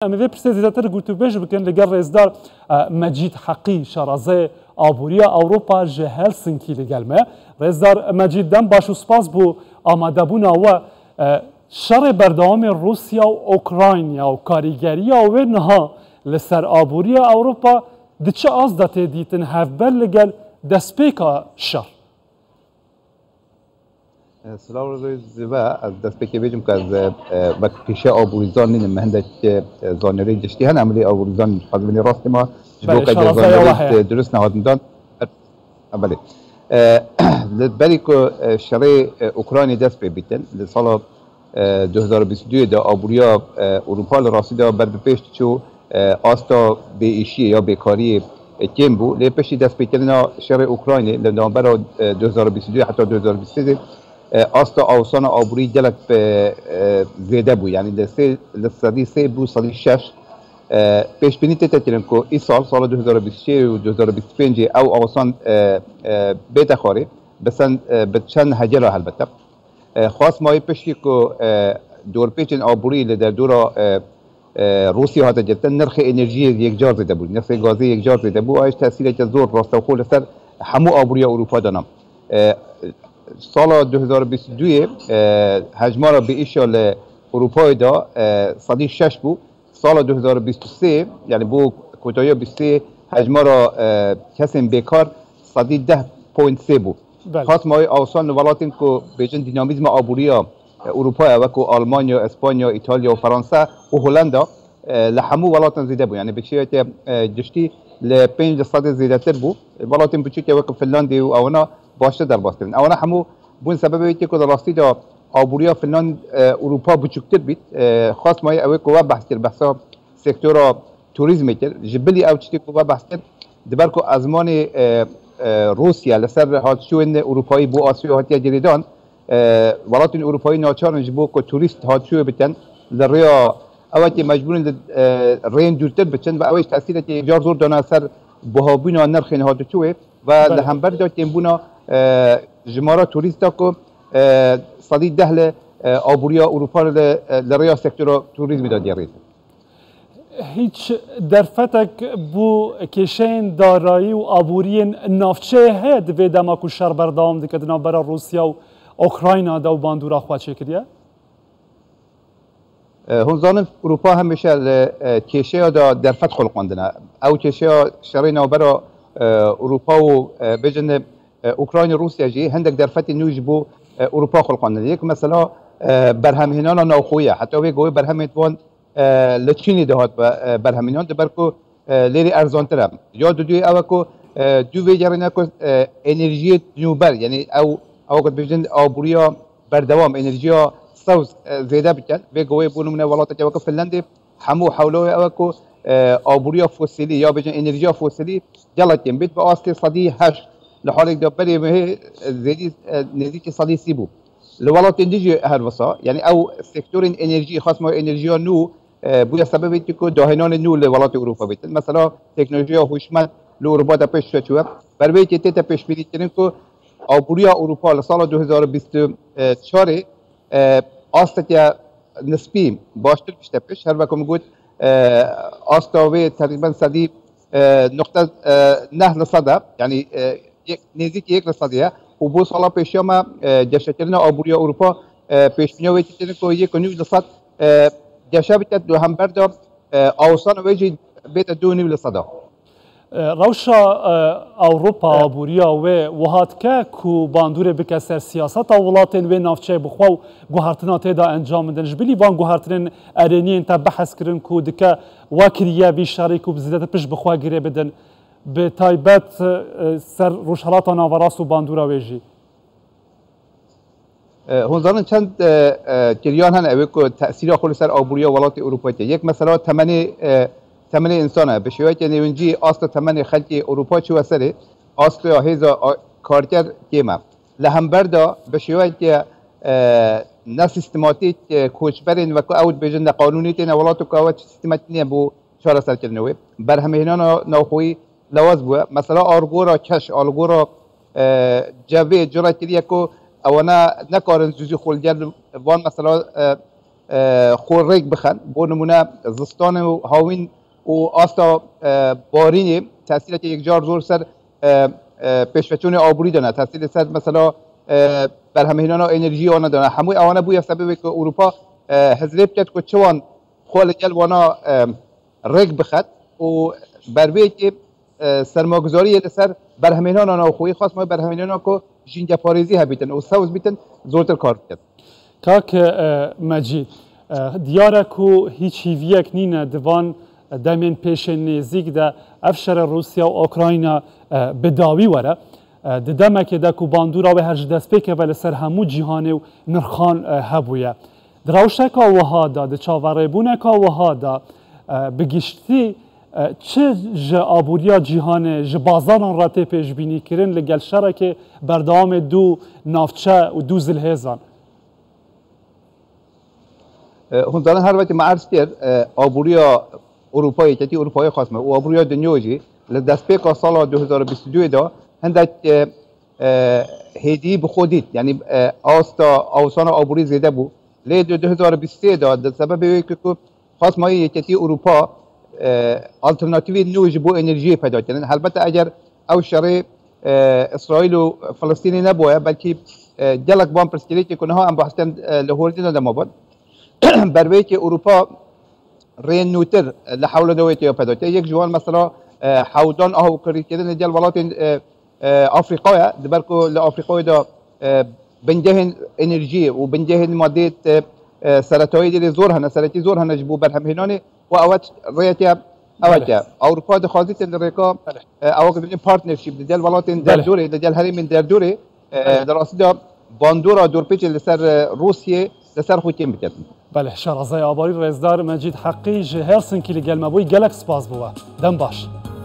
امروز پرسید زیادتر گوتوبش بکن لگر رئیسدار مجید حقی شارازه آبوریا اروپا جه هلسینکی لگل ما رئیسدار مجید دم باش و سپاس بو آماده بونا و شر بردوام روسیا و اوکراینیا و کاریگریا و نها لسر آبوریا اروپا دچه آز داته دیتن هفبر لگل دسپیکا شر سلام روز زیبا از دست بکی بیجم که از بکیشه آبوریزان نیم مهندک زانری جشتی هن عملی آبوریزان حضبینی راست ما جبو که زانری درست نهادن دان بله بری که شرع اوکراینی دست بیتن لسال 2022 دا آبوریا اروپا راستی دا بر بپیشت چو آستا بیشی یا بیکاری کم بو لی پشتی دست بیتن شرع اوکراینی لنوامبر 2022 حتی 2023 آستا آوسان آبوری جلک زیاده بو یعنی لسادی سه بو سالی شش پیش بینی تترین که این سال 2026 و 2025 او آوسان بیت خاری بسن بچن هجرا البته خاص مای پشتی که دور پیچن آبوری لدر دورا روسیه هات جتن نرخ انرژی یک جار زده بود نرخ گازی یک جار زده بود آیش تاثیر که زور راست و خول سر همو آبوری اروپا دانم سال 2022 حجمارا به ایشال اروپای دا صدی 6 بود سال 2023 یعنی بو کوتایا 23 حجمارا کسیم بیکار صدی 10.3 بود خاص مای آسان ولاتین که بیجن دینامیزم آبوریا اروپا وکو آلمانیا اسپانیا ایتالیا و فرانسه و هلندا لحمو ولاتن زیده بود یعنی بچیت جشتی ل 5% زیاده تر بود ولاتن بچیت وکو فنلاندی و اونا باشه در باستن اونا همو بون سببی که در راستی دا آبوریا فنلاند اروپا بچوکتر بید خاص مای اوی کو بحث کر بحثا سکتور توریسم کر جبلی او چتی کو بحث کر دبر کو ازمان روسیا لسر هات شو ان اروپایی بو آسیا هات جریدان ولاتن اروپایی ناچارن جبو کو توریست هات شو بتن لریا اوتی مجبورن رین دورتر بچن و اوش تاثیر که جار زور دانا سر بهابینا نرخین هات شو و لهمبر دا تیمبونا جمارا توریستا کو صدی دهل آبوریا اروپا لریا سکتور توریسم دا دیریز هیچ درفتک بو کشین دارایی و آبورین نافچه هد و دماکو شر بردام دکد نابرا روسیا و اوکراین دا و باندورا خواه چه کریه؟ هم زانم اروپا همیشه کشه دا درفت خلقاندنه او کشه شرای نابرا اروپا و بجن اوکراین روسیا جی هندک درفت نوج بو اروپا خلقاندنه یک مثلا برهمهنان ناخویه حتی وی گوی برهمهنان لچینی دهات برهمینان دبرکو لیری ارزانتره یا دوی اوکو دو ویجرنا کو انرژی نوبر یعنی او قد بجند آبوریا بردوام انرژیا سوز زیاده بکن و گوی بونمونه ولات که وکو فنلندی همو حولوی اوکو آبوریا فوسیلی یا بجند انرژیا فوسیلی جلتیم بیت با آستی صدی 8 لحالك دبري مه زيدي نزيك صدي سيبو الولات انديجي هالوصا يعني او سيكتور انرجي خاص مع انرجيا نو بوده سبب تكو داهنان نو لولات اوروبا بيت مثلا تكنولوژيا هوشمند لاوروبا دا پیش شو بر وی که تا پیش بینی کنیم که آبوریا اروپا لسال 2024 آستیا نسبی باشتر پیشته پیش هر وقت میگوید آستاوی تقریبا صدی نقطه نه لصده يعني نزدیک 1% و بو سالا پیشیا ما جشترین آبوریا اروپا پیش بینی ویتی که 1.9% جشه بیت دو هم بردا آوسان ویجی بیت 2.9%. روشا اوروپا آبوریا و وهات که کو باندور بکسر سیاست اولاتن و نافچه بخوا و گوهرتنا تیدا انجام مدن جبلی وان گوهرتن ارینین تا بحث کرن کو دکه واکریه بیشاری کو بزیدت پیش بخوا گیره بدن به تایبت سر روشهلات ناوراس و باندورا ویجی هنزارن چند جریان هن اوی که تأثیر خود سر آبوریا ولات اروپایی یک مثلا تمن انسانه به شویت نیونجی آست تمن خلقی اروپا چو سره آست یا هیزا کارکر کیمه لهمبردا به شویت نه سیستماتیک کوچبرین و که اوت بیجن قانونی تین ولاتو که اوت سیستماتیک بو چهار سر کردنوی برهمهنان ناخوی لواز بوده مثلا آرگورا کش آرگورا جوی جرا کریه که اونا نکارن جزی خولگر وان مثلا خور ریک بخن بو نمونه زستان و هاوین و آستا بارینی تاثیر که یک جار زور سر پیشوچون آبوری دانه تاثیر سر مثلا بر همینانا انرژی آنها دانه هموی آنها بوی سبب که اروپا حذریب کرد که چوان خال جل وانا ریک بخد و بروی که سرمایه‌گذاری سر بر همینانا خوی خاص ما بر همینانا که جنگ پاریزی هبیتن و سوز بیتن زورتر کار کرد کاک مجید دیاره که هیچ هیویک نینه دوان دمین پیش نزیک ده افشار روسیا و اوکراین بداوی وره ددمه که ده که باندورا و هرج دست پیکه ولی سر همو جیهانه و نرخان هبویه دروشه که وها ده ده چاوره بونه که وها ده بگشتی چه آبوریا جیهانه جبازان را تی پیش بینی کرن لگل شرک بردام دو نافچه و دو زلهزان هنزالان هر وقت ما عرض کرد آبوریا اروپایی که اروپایی خاصمه و آبوریا دنیویی لدست پیکا سال 2022 دا هندک هدی بخودید یعنی آوسان آبوری زیاده بود لی 2023 دا در سبب که خاصمه یکی اروپا آلترناتیوی نوج بو انرژی پیدا کردن البته اگر او شرع اسرائیل و فلسطینی نبوده بلکه جلک بام پرسکری که کنها هم بحثن لهور دینا دم بود بروی که اروپا رین نوتر لحول دویتی پیدا کرد یک جوان مثلا حودان آهو کری کردن جل ولات افریقا دبرکو لافریقا دا بنجهن انرژی و بنجهن ماده سرطایی دیل زور هنه سرطی زور هنه جبو برهمهنانه و اوت ریتی اوت اروپا دخوازیت الریکا اوت بدون پارتنرشیپ دل ولاتن در دوره دل هریم در دوره در اصل دا باندورا دورپیچ لسر روسیه لسر خوتیم بکردن بله شرازای آباری رزدار مجید حقی هلسنکی لگل مبوی گلکس باز بوا دم باش